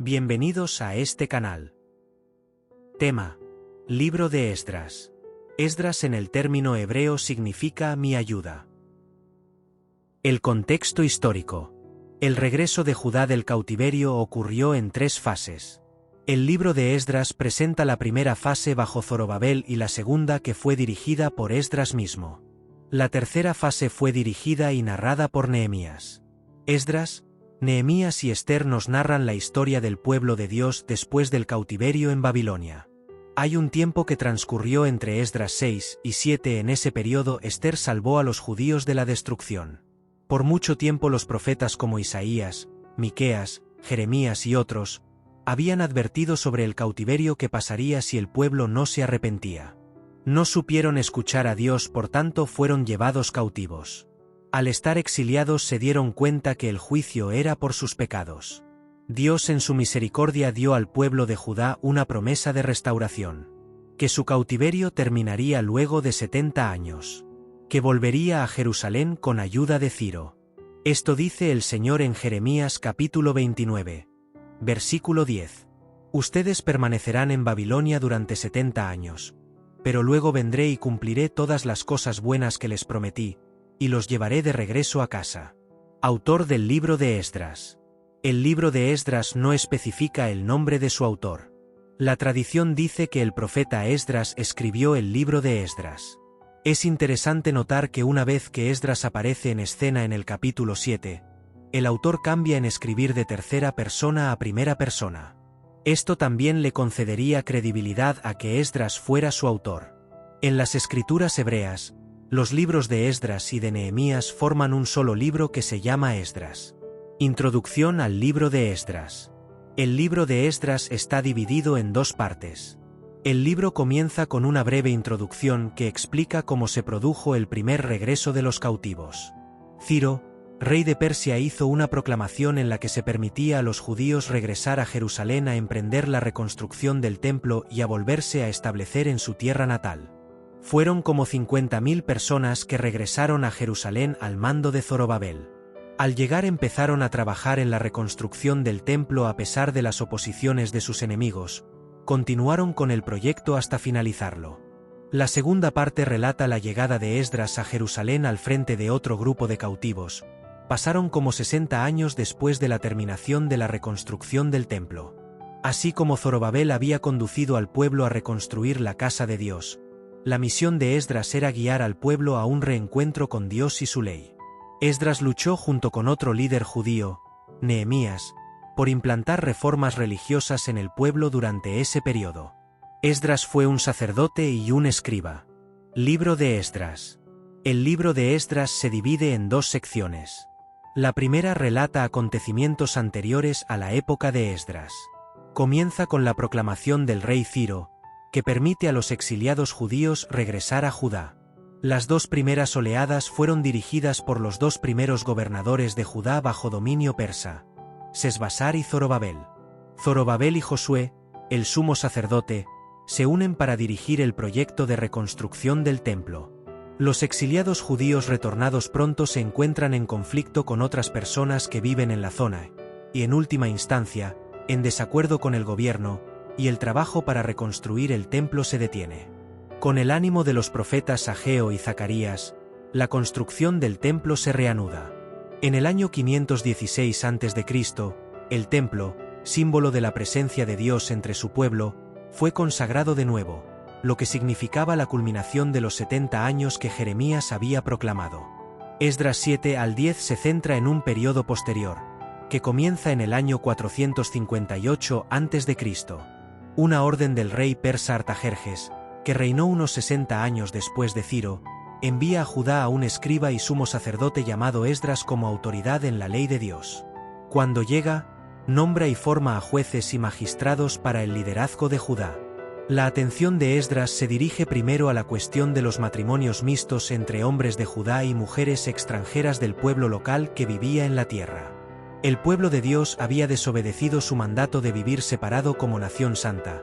Bienvenidos a este canal. Tema: Libro de Esdras. Esdras en el término hebreo significa mi ayuda. El contexto histórico. El regreso de Judá del cautiverio ocurrió en 3 fases. El libro de Esdras presenta la primera fase bajo Zorobabel y la segunda que fue dirigida por Esdras mismo. La tercera fase fue dirigida y narrada por Nehemías. Esdras, Nehemías y Ester nos narran la historia del pueblo de Dios después del cautiverio en Babilonia. Hay un tiempo que transcurrió entre Esdras 6 y 7. En ese periodo Ester salvó a los judíos de la destrucción. Por mucho tiempo los profetas como Isaías, Miqueas, Jeremías y otros habían advertido sobre el cautiverio que pasaría si el pueblo no se arrepentía. No supieron escuchar a Dios, por tanto fueron llevados cautivos. Al estar exiliados se dieron cuenta que el juicio era por sus pecados. Dios en su misericordia dio al pueblo de Judá una promesa de restauración. Que su cautiverio terminaría luego de 70 años. Que volvería a Jerusalén con ayuda de Ciro. Esto dice el Señor en Jeremías capítulo 29. Versículo 10. Ustedes permanecerán en Babilonia durante 70 años. Pero luego vendré y cumpliré todas las cosas buenas que les prometí, y los llevaré de regreso a casa. Autor del libro de Esdras. El libro de Esdras no especifica el nombre de su autor. La tradición dice que el profeta Esdras escribió el libro de Esdras. Es interesante notar que una vez que Esdras aparece en escena en el capítulo 7, el autor cambia en escribir de tercera persona a primera persona. Esto también le concedería credibilidad a que Esdras fuera su autor. En las escrituras hebreas, los libros de Esdras y de Nehemías forman un solo libro que se llama Esdras. Introducción al libro de Esdras. El libro de Esdras está dividido en 2 partes. El libro comienza con una breve introducción que explica cómo se produjo el primer regreso de los cautivos. Ciro, rey de Persia, hizo una proclamación en la que se permitía a los judíos regresar a Jerusalén a emprender la reconstrucción del templo y a volverse a establecer en su tierra natal. Fueron como 50.000 personas que regresaron a Jerusalén al mando de Zorobabel. Al llegar empezaron a trabajar en la reconstrucción del templo a pesar de las oposiciones de sus enemigos. Continuaron con el proyecto hasta finalizarlo. La segunda parte relata la llegada de Esdras a Jerusalén al frente de otro grupo de cautivos. Pasaron como 60 años después de la terminación de la reconstrucción del templo. Así como Zorobabel había conducido al pueblo a reconstruir la casa de Dios, la misión de Esdras era guiar al pueblo a un reencuentro con Dios y su ley. Esdras luchó junto con otro líder judío, Nehemías, por implantar reformas religiosas en el pueblo durante ese periodo. Esdras fue un sacerdote y un escriba. Libro de Esdras. El libro de Esdras se divide en 2 secciones. La primera relata acontecimientos anteriores a la época de Esdras. Comienza con la proclamación del rey Ciro, que permite a los exiliados judíos regresar a Judá. Las 2 primeras oleadas fueron dirigidas por los 2 primeros gobernadores de Judá bajo dominio persa, Sesbasar y Zorobabel. Zorobabel y Josué, el sumo sacerdote, se unen para dirigir el proyecto de reconstrucción del templo. Los exiliados judíos retornados pronto se encuentran en conflicto con otras personas que viven en la zona, y en última instancia, en desacuerdo con el gobierno, y el trabajo para reconstruir el templo se detiene. Con el ánimo de los profetas Ageo y Zacarías, la construcción del templo se reanuda. En el año 516 a.C., el templo, símbolo de la presencia de Dios entre su pueblo, fue consagrado de nuevo, lo que significaba la culminación de los 70 años que Jeremías había proclamado. Esdras 7 al 10 se centra en un periodo posterior, que comienza en el año 458 a.C. Una orden del rey persa Artajerjes, que reinó unos 60 años después de Ciro, envía a Judá a un escriba y sumo sacerdote llamado Esdras como autoridad en la ley de Dios. Cuando llega, nombra y forma a jueces y magistrados para el liderazgo de Judá. La atención de Esdras se dirige primero a la cuestión de los matrimonios mixtos entre hombres de Judá y mujeres extranjeras del pueblo local que vivía en la tierra. El pueblo de Dios había desobedecido su mandato de vivir separado como nación santa,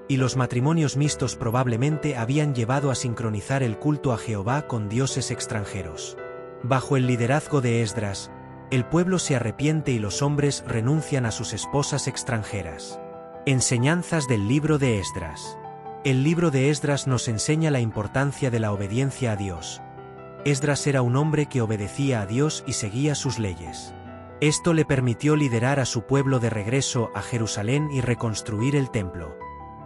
y los matrimonios mixtos probablemente habían llevado a sincronizar el culto a Jehová con dioses extranjeros. Bajo el liderazgo de Esdras, El pueblo se arrepiente y los hombres renuncian a sus esposas extranjeras. Enseñanzas del libro de Esdras. El libro de Esdras nos enseña la importancia de la obediencia a Dios. Esdras era un hombre que obedecía a Dios y seguía sus leyes. Esto le permitió liderar a su pueblo de regreso a Jerusalén y reconstruir el templo.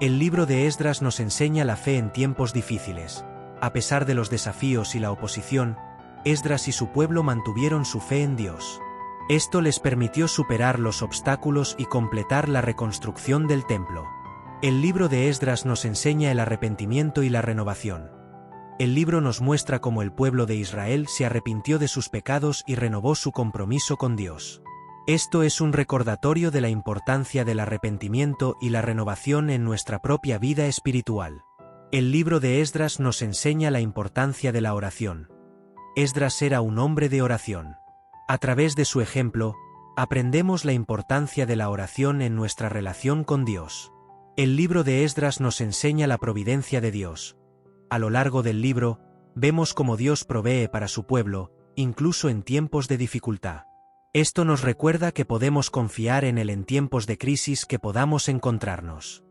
El libro de Esdras nos enseña la fe en tiempos difíciles. A pesar de los desafíos y la oposición, Esdras y su pueblo mantuvieron su fe en Dios. Esto les permitió superar los obstáculos y completar la reconstrucción del templo. El libro de Esdras nos enseña el arrepentimiento y la renovación. El libro nos muestra cómo el pueblo de Israel se arrepintió de sus pecados y renovó su compromiso con Dios. Esto es un recordatorio de la importancia del arrepentimiento y la renovación en nuestra propia vida espiritual. El libro de Esdras nos enseña la importancia de la oración. Esdras era un hombre de oración. A través de su ejemplo, aprendemos la importancia de la oración en nuestra relación con Dios. El libro de Esdras nos enseña la providencia de Dios. A lo largo del libro, vemos cómo Dios provee para su pueblo, incluso en tiempos de dificultad. Esto nos recuerda que podemos confiar en Él en tiempos de crisis que podamos encontrarnos.